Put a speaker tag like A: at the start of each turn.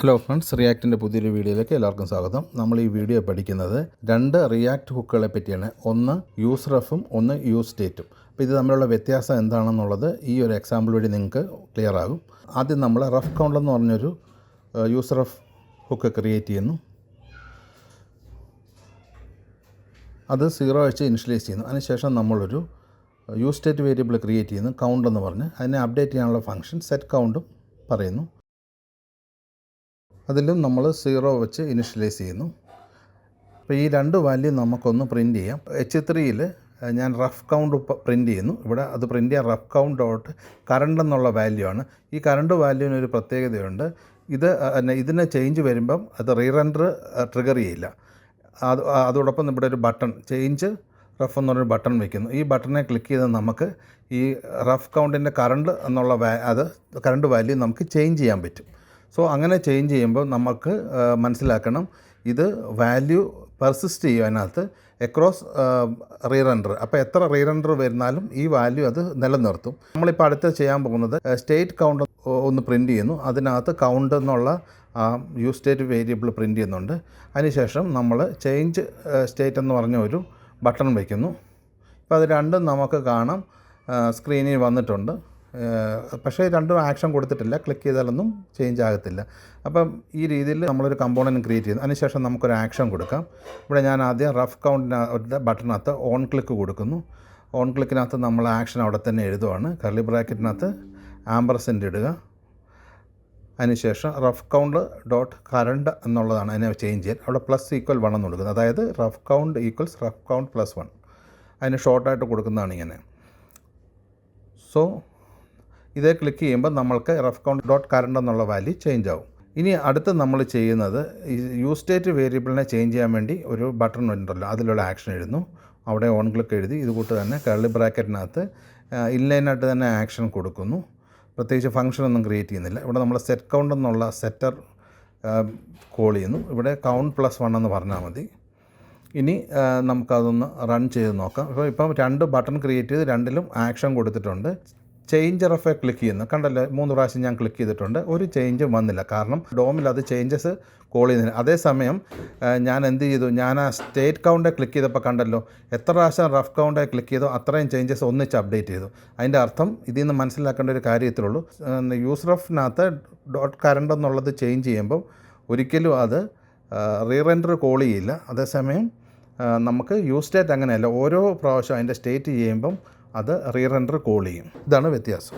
A: Hello friends, റിയാക്റ്റിൻ്റെ പുതിയൊരു വീഡിയോയിലേക്ക് എല്ലാവർക്കും സ്വാഗതം. നമ്മൾ ഈ വീഡിയോ പഠിക്കുന്നത് രണ്ട് റിയാക്റ്റ് ഹുക്കുകളെ പറ്റിയാണ്. ഒന്ന് യൂസ് റഫും ഒന്ന് യൂസ് സ്റ്റേറ്റും. അപ്പോൾ ഇത് തമ്മിലുള്ള വ്യത്യാസം എന്താണെന്നുള്ളത് ഈ ഒരു എക്സാമ്പിൾ വഴി നിങ്ങൾക്ക് ക്ലിയർ ആകും. ആദ്യം നമ്മൾ റഫ് കൗണ്ട് എന്ന് പറഞ്ഞൊരു യൂസ് റഫ് ഹുക്ക് ക്രിയേറ്റ് ചെയ്യുന്നു. അത് 0 വെച്ച് ഇനിഷ്യലൈസ് ചെയ്യുന്നു. അതിനുശേഷം നമ്മളൊരു യൂസ് സ്റ്റേറ്റ് വേരിയബിൾ ക്രിയേറ്റ് ചെയ്യുന്നു, കൗണ്ട് എന്ന് പറഞ്ഞ്. അതിനെ അപ്ഡേറ്റ് ചെയ്യാനുള്ള ഫംഗ്ഷൻ സെറ്റ് കൗണ്ടും പറയുന്നു. അതിലും നമ്മൾ 0 വെച്ച് ഇനിഷ്യലൈസ് ചെയ്യുന്നു. അപ്പോൾ ഈ രണ്ട് വാല്യൂ നമുക്കൊന്ന് പ്രിൻറ്റ് ചെയ്യാം. H3യിൽ ഞാൻ റഫ് കൗണ്ട് പ്രിൻറ്റ് ചെയ്യുന്നു. ഇവിടെ അത് പ്രിൻറ്റ് ചെയ്യാൻ റഫ് കൗണ്ട് ഡോട്ട് കറണ്ട് എന്നുള്ള വാല്യൂ ആണ്. ഈ കറണ്ട് വാല്യൂവിനൊരു പ്രത്യേകതയുണ്ട്. ഇതിന് ചേഞ്ച് വരുമ്പം അത് റീറെൻഡർ ട്രിഗർ ചെയ്യില്ല. അതോടൊപ്പം ഇവിടെ ഒരു ബട്ടൺ ചേഞ്ച് റഫ് എന്ന് പറഞ്ഞൊരു ബട്ടൺ വയ്ക്കുന്നു. ഈ ബട്ടണെ ക്ലിക്ക് ചെയ്ത് നമുക്ക് ഈ റഫ് കൗണ്ടിൻ്റെ കറണ്ട് എന്നുള്ള കറണ്ട് വാല്യൂ നമുക്ക് ചേഞ്ച് ചെയ്യാൻ പറ്റും. സോ അങ്ങനെ ചേഞ്ച് ചെയ്യുമ്പോൾ നമുക്ക് മനസ്സിലാക്കണം, ഇത് വാല്യൂ പെർസിസ്റ്റ് ചെയ്യും അതിനകത്ത് അക്രോസ് റീറെൻഡർ. അപ്പോൾ എത്ര റീറെൻഡർ വരുന്നാലും ഈ വാല്യൂ അത് നിലനിർത്തും. നമ്മളിപ്പോൾ അടുത്ത് ചെയ്യാൻ പോകുന്നത് സ്റ്റേറ്റ് കൗണ്ട് ഒന്ന് പ്രിൻറ്റ് ചെയ്യുന്നു. അതിനകത്ത് കൗണ്ട് എന്നുള്ള യൂസ് സ്റ്റേറ്റ് വേരിയബിൾ പ്രിൻറ്റ് ചെയ്യുന്നുണ്ട്. അതിനുശേഷം നമ്മൾ ചേഞ്ച് സ്റ്റേറ്റ് എന്ന് പറഞ്ഞ ഒരു ബട്ടൺ വയ്ക്കുന്നു. ഇപ്പോൾ അത് രണ്ടും നമുക്ക് കാണാം, സ്ക്രീനിൽ വന്നിട്ടുണ്ട്. പക്ഷേ രണ്ടും ആക്ഷൻ കൊടുത്തിട്ടില്ല. ക്ലിക്ക് ചെയ്താലൊന്നും ചേഞ്ച് ആകത്തില്ല. അപ്പം ഈ രീതിയിൽ നമ്മളൊരു കമ്പോണൻറ്റ് ക്രിയേറ്റ് ചെയ്യുന്നു. അതിനുശേഷം നമുക്കൊരു ആക്ഷൻ കൊടുക്കാം. ഇവിടെ ഞാൻ ആദ്യം റഫ് കൗണ്ടിനകത്ത് ബട്ടണിനകത്ത് ഓൺ ക്ലിക്ക് കൊടുക്കുന്നു. ഓൺ ക്ലിക്കിനകത്ത് നമ്മൾ ആക്ഷൻ അവിടെ തന്നെ എഴുതുവാണ്. കർലി ബ്രാക്കറ്റിനകത്ത് ആംപർസെൻ്റ് ഇടുക. അതിനുശേഷം റഫ് കൗണ്ട് ഡോട്ട് കറണ്ട് എന്നുള്ളതാണ് അതിനെ ചേഞ്ച് ചെയ്യാൻ. അവിടെ +=1 എന്ന് കൊടുക്കുന്നത്. അതായത് rough count equals rough count +1. അതിന് ഷോർട്ടായിട്ട് കൊടുക്കുന്നതാണ് ഇങ്ങനെ. സോ ഇതേ ക്ലിക്ക് ചെയ്യുമ്പോൾ നമ്മൾക്ക് റഫ് കൗണ്ട് ഡോട്ട് കറണ്ട് എന്നുള്ള വാല്യൂ ചേഞ്ച് ആവും. ഇനി അടുത്ത് നമ്മൾ ചെയ്യുന്നത് ഈ യൂസ് സ്റ്റേറ്റ് വേരിയബിളിനെ ചേഞ്ച് ചെയ്യാൻ വേണ്ടി ഒരു ബട്ടൺ ഉണ്ടല്ലോ, അതിലുള്ള ആക്ഷൻ എഴുതുന്നു. അവിടെ ഓൺ ക്ലിക്ക് എഴുതി ഇതുകൂട്ട് തന്നെ കർലി ബ്രാക്കറ്റിനകത്ത് ഇൻലൈനായിട്ട് തന്നെ ആക്ഷൻ കൊടുക്കുന്നു. പ്രത്യേകിച്ച് ഫംഗ്ഷനൊന്നും ക്രിയേറ്റ് ചെയ്യുന്നില്ല. ഇവിടെ നമ്മൾ സെറ്റ് കൗണ്ട് എന്നുള്ള സെറ്റർ കോൾ ചെയ്യുന്നു. ഇവിടെ കൗണ്ട് +1 എന്ന് പറഞ്ഞാൽ മതി. ഇനി നമുക്കതൊന്ന് റൺ ചെയ്ത് നോക്കാം. ഇപ്പം രണ്ട് ബട്ടൺ ക്രിയേറ്റ് ചെയ്ത് രണ്ടിലും ആക്ഷൻ കൊടുത്തിട്ടുണ്ട്. ചേഞ്ച് റഫെ ക്ലിക്ക് ചെയ്യുന്നു. കണ്ടല്ലോ, 3 പ്രാവശ്യം ഞാൻ ക്ലിക്ക് ചെയ്തിട്ടുണ്ട്. ഒരു ചേഞ്ചും വന്നില്ല. കാരണം ഡോമിൽ അത് ചേഞ്ചസ് കോൾ ചെയ്യുന്നില്ല. അതേസമയം ഞാൻ എന്ത് ചെയ്തു, ഞാൻ ആ സ്റ്റേറ്റ് കൗണ്ടെ ക്ലിക്ക് ചെയ്തപ്പോൾ കണ്ടല്ലോ, എത്ര പ്രാവശ്യം റഫ് കൗണ്ടെ ക്ലിക്ക് ചെയ്തോ അത്രയും ചേഞ്ചസ് ഒന്നിച്ച് അപ്ഡേറ്റ് ചെയ്തു. അതിൻ്റെ അർത്ഥം ഇതിൽ നിന്ന് മനസ്സിലാക്കേണ്ട ഒരു കാര്യത്തിലുള്ളൂ, യൂസ് റഫിനകത്ത് ഡോട്ട് കറണ്ട് എന്നുള്ളത് ചേഞ്ച് ചെയ്യുമ്പോൾ ഒരിക്കലും അത് റീറെൻഡർ കോൾ ചെയ്യില്ല. അതേസമയം നമുക്ക് യൂസ് സ്റ്റേറ്റ് അങ്ങനെയല്ല, ഓരോ പ്രാവശ്യം അതിൻ്റെ സ്റ്റേറ്റ് ചെയ്യുമ്പം അത് റീറെൻഡർ കോൾ ചെയ്യും. ഇതാണ് വ്യത്യാസം.